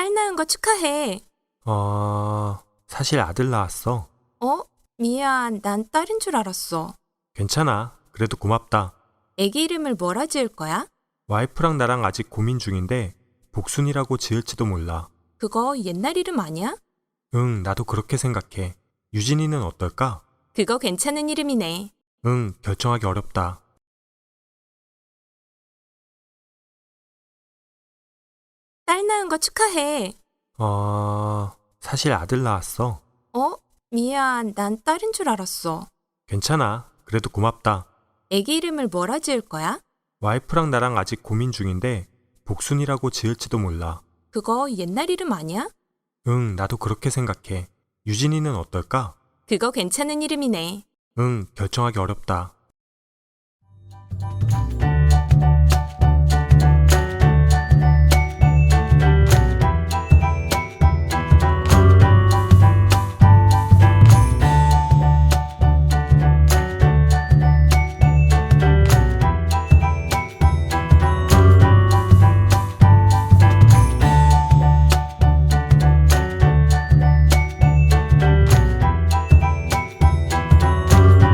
딸 낳은 거 축하해. 사실 아들 낳았어. 어? 미안, 난 딸인 줄 알았어. 괜찮아. 그래도 고맙다. 애기 이름을 뭐라 지을 거야? 와이프랑 나랑 아직 고민 중인데 복순이라고 지을지도 몰라. 그거 옛날 이름 아니야? 응, 나도 그렇게 생각해. 유진이는 어떨까? 그거 괜찮은 이름이네. 응, 결정하기 어렵다. 딸 낳은 거 축하해. 사실 아들 낳았어. 어? 미안, 난 딸인 줄 알았어. 괜찮아. 그래도 고맙다. 애기 이름을 뭐라 지을 거야? 와이프랑 나랑 아직 고민 중인데 복순이라고 지을지도 몰라. 그거 옛날 이름 아니야? 응, 나도 그렇게 생각해. 유진이는 어떨까? 그거 괜찮은 이름이네. 응, 결정하기 어렵다.